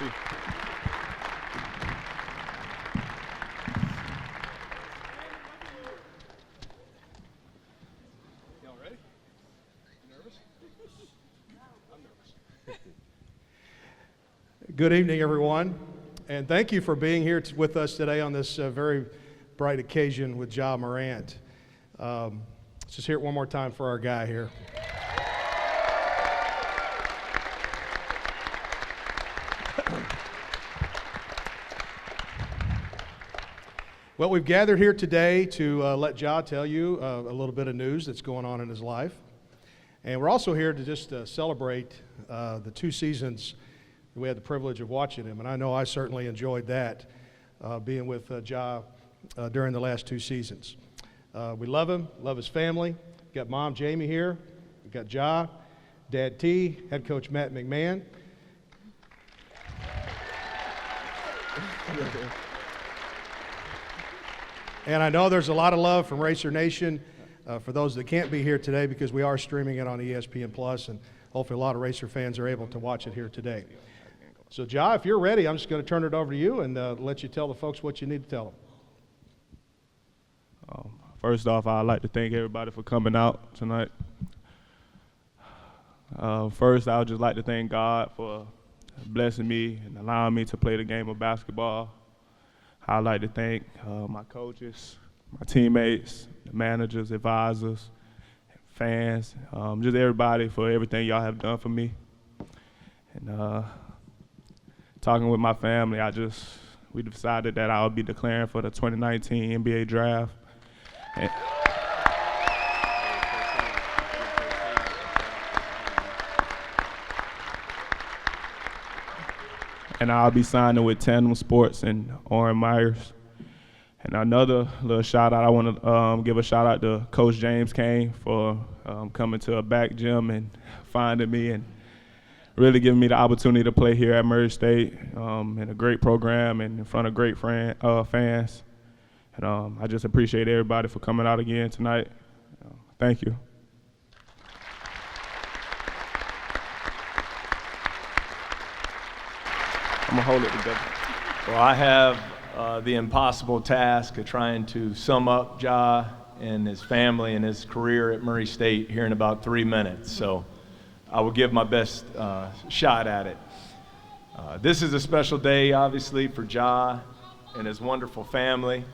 Merci. Y'all ready? You nervous? I'm nervous. Good evening, everyone, and thank you for being here with us today on this very bright occasion with Ja Morant. Let's just hear it one more time for our guy here. Well, we've gathered here today to let Ja tell you a little bit of news that's going on in his life. And we're also here to just celebrate the 2 seasons we had the privilege of watching him. And I know I certainly enjoyed that, being with Ja during the last 2 seasons. We love him, love his family. We've got Mom Jamie here. We've got Ja, Dad T, Head Coach Matt McMahon. And I know there's a lot of love from Racer Nation for those that can't be here today, because we are streaming it on ESPN Plus, and hopefully a lot of Racer fans are able to watch it here today. So, Ja, if you're ready, I'm just going to turn it over to you and let you tell the folks what you need to tell them. First off, I'd like to thank everybody for coming out tonight. First, I would just like to thank God for blessing me and allowing me to play the game of basketball. I'd like to thank my coaches, my teammates, the managers, advisors, fans, just everybody for everything y'all have done for me. And talking with my family, we decided that I would be declaring for the 2019 NBA draft. And I'll be signing with Tandem Sports and Orrin Myers. And another little shout out, I want to give a shout out to Coach James Kane for coming to a back gym and finding me and really giving me the opportunity to play here at Murray State in a great program and in front of great fans. And I just appreciate everybody for coming out again tonight. Thank you. I'm gonna hold it together. Well, I have the impossible task of trying to sum up Ja and his family and his career at Murray State here in about 3 minutes. So I will give my best shot at it. This is a special day, obviously, for Ja and his wonderful family.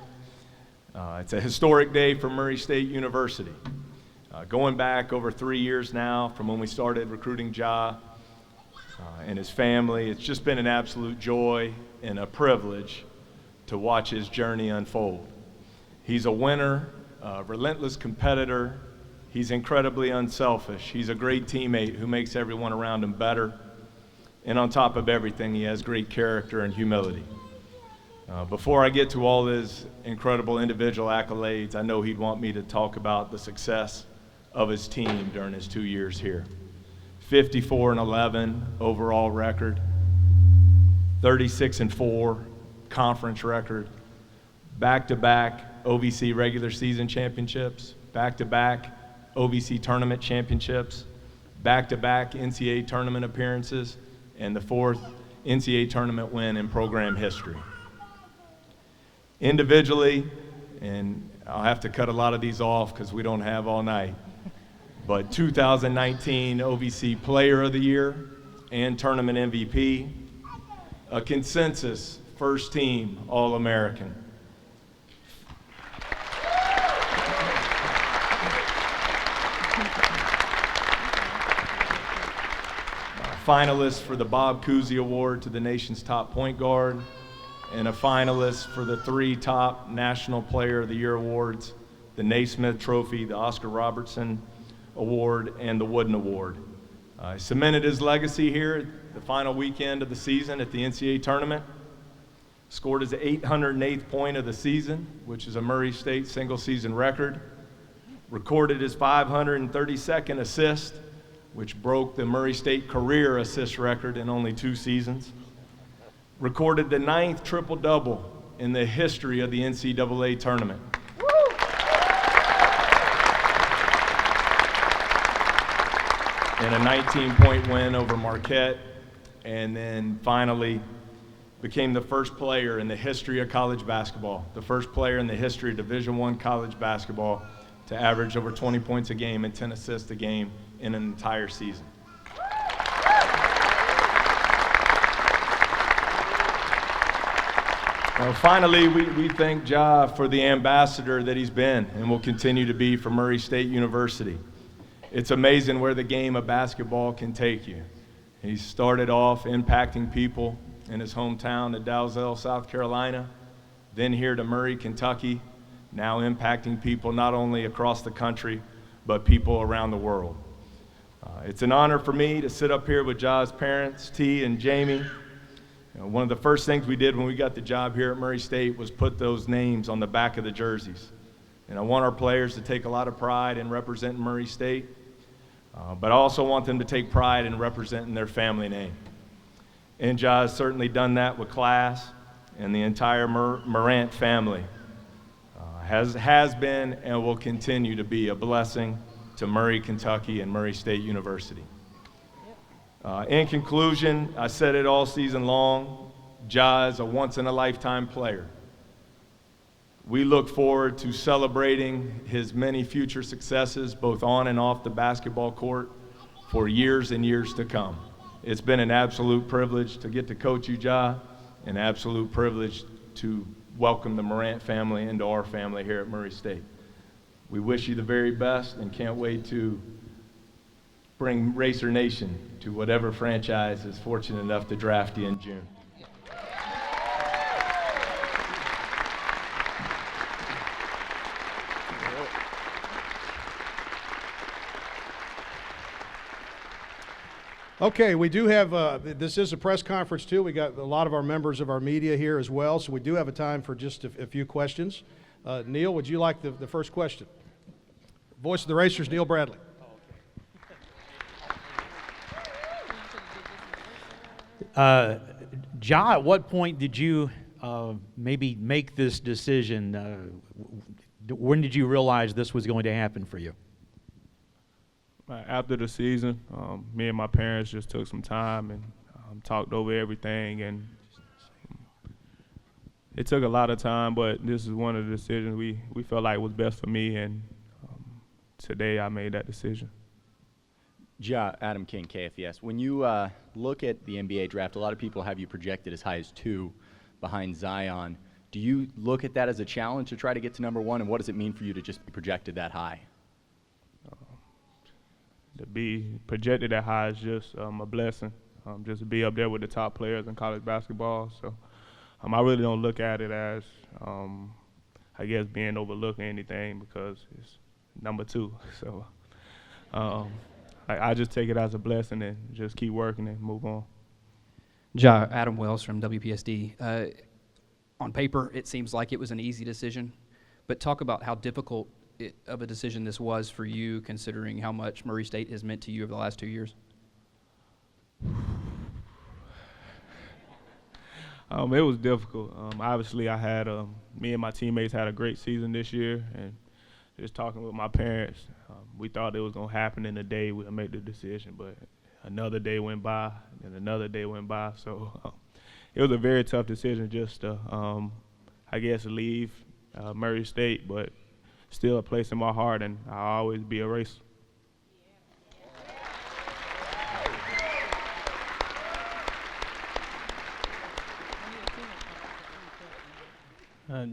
It's a historic day for Murray State University. Going back over 3 years now from when we started recruiting Ja and his family, it's just been an absolute joy and a privilege to watch his journey unfold. He's a winner, a relentless competitor. He's incredibly unselfish. He's a great teammate who makes everyone around him better. And on top of everything, he has great character and humility. Before I get to all his incredible individual accolades, I know he'd want me to talk about the success of his team during his 2 years here. 54-11 overall record, 36-4 conference record, back-to-back OVC regular season championships, back-to-back OVC tournament championships, back-to-back NCAA tournament appearances, and the 4th NCAA tournament win in program history. Individually, and I'll have to cut a lot of these off because we don't have all night, but 2019 OVC Player of the Year and Tournament MVP, a consensus first team All-American. Finalist for the Bob Cousy Award to the nation's top point guard, and a finalist for the 3 top National Player of the Year awards, the Naismith Trophy, the Oscar Robertson Award, and the Wooden Award. He cemented his legacy here at the final weekend of the season at the NCAA tournament, scored his 808th point of the season, which is a Murray State single-season record, recorded his 532nd assist, which broke the Murray State career assist record in only 2 seasons, recorded the 9th triple-double in the history of the NCAA tournament. And a 19-point win over Marquette, and then finally became the first player in the history of college basketball, the first player in the history of Division I college basketball to average over 20 points a game and 10 assists a game in an entire season. Finally, we thank Ja for the ambassador that he's been and will continue to be for Murray State University. It's amazing where the game of basketball can take you. He started off impacting people in his hometown of Dalzell, South Carolina, then here to Murray, Kentucky, now impacting people not only across the country, but people around the world. It's an honor for me to sit up here with Ja's parents, T and Jamie. One of the first things we did when we got the job here at Murray State was put those names on the back of the jerseys. And I want our players to take a lot of pride in representing Murray State, but I also want them to take pride in representing their family name. And Ja has certainly done that with class, and the entire Morant family has been and will continue to be a blessing to Murray, Kentucky, and Murray State University. In conclusion, I said it all season long, Ja is a once-in-a-lifetime player. We look forward to celebrating his many future successes, both on and off the basketball court, for years and years to come. It's been an absolute privilege to get to coach you, Ja, an absolute privilege to welcome the Morant family into our family here at Murray State. We wish you the very best and can't wait to bring Racer Nation to whatever franchise is fortunate enough to draft you in June. Okay, we do have, this is a press conference too. We got a lot of our members of our media here as well, so we do have a time for just a few questions. Neil, would you like the first question? Voice of the Racers, Neil Bradley. Ja, at what point did you maybe make this decision? When did you realize this was going to happen for you? After the season, me and my parents just took some time and talked over everything, and it took a lot of time, but this is one of the decisions we felt like was best for me, and today I made that decision. Ja, Adam King, KFES. When you look at the NBA draft, a lot of people have you projected as high as 2 behind Zion. Do you look at that as a challenge to try to get to number 1, and what does it mean for you to just be projected that high? To be projected that high is just a blessing, just to be up there with the top players in college basketball. So I really don't look at it as, I guess, being overlooked or anything, because it's number 2. So I just take it as a blessing and just keep working and move on. Ja, Adam Wells from WPSD. On paper, it seems like it was an easy decision, but talk about how difficult of a decision this was for you, considering how much Murray State has meant to you over the last 2 years. It was difficult. Obviously, I had me and my teammates had a great season this year, and just talking with my parents, we thought it was going to happen in a day we'll make the decision, but another day went by, and another day went by. So it was a very tough decision just to, I guess, leave Murray State, but still a place in my heart, and I'll always be a Racer.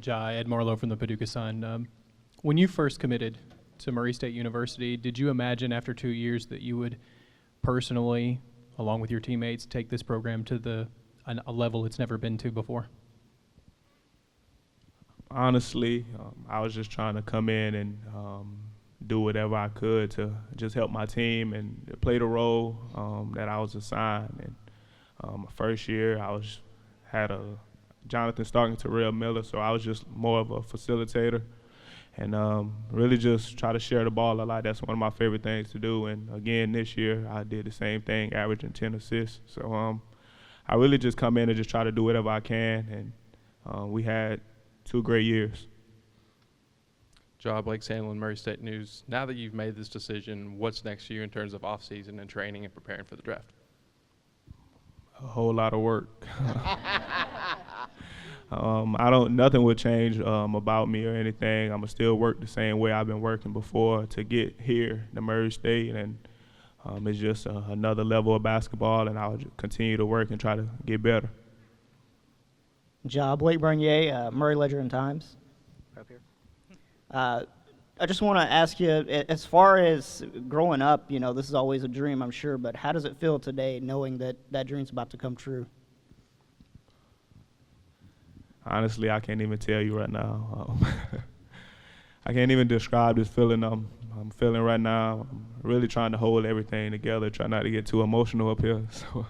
Ja, Ed Marlowe from the Paducah Sun. When you first committed to Murray State University, did you imagine after 2 years that you would personally, along with your teammates, take this program to a level it's never been to before? Honestly, I was just trying to come in and do whatever I could to just help my team and play the role that I was assigned. And my first year, had a Jonathan Stark and Terrell Miller, so I was just more of a facilitator and really just try to share the ball a lot. That's one of my favorite things to do. And again, this year, I did the same thing, averaging 10 assists. So I really just come in and just try to do whatever I can, and we had 2 great years. Ja, Blake Sandlin, Murray State News. Now that you've made this decision, what's next for you in terms of off-season and training and preparing for the draft? a whole lot of work. Nothing will change about me or anything. I'm gonna still work the same way I've been working before to get here to Murray State, and it's just another level of basketball, and I'll continue to work and try to get better. Ja, Blake Bernier, Murray Ledger and Times. Up here. I just want to ask you, as far as growing up, you know, this is always a dream, I'm sure, but how does it feel today knowing that that dream's about to come true? Honestly, I can't even tell you right now. I can't even describe this feeling I'm feeling right now. I'm really trying to hold everything together, try not to get too emotional up here. So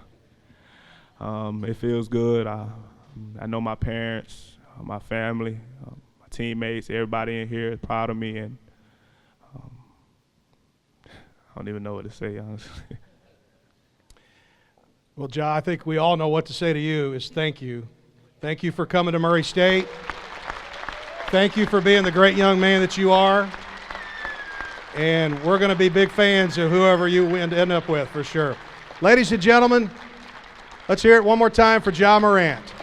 it feels good. I know my parents, my family, my teammates, everybody in here is proud of me, and I don't even know what to say, honestly. Well, Ja, I think we all know what to say to you is thank you. Thank you for coming to Murray State. Thank you for being the great young man that you are. And we're going to be big fans of whoever you end up with, for sure. Ladies and gentlemen, let's hear it one more time for Ja Morant.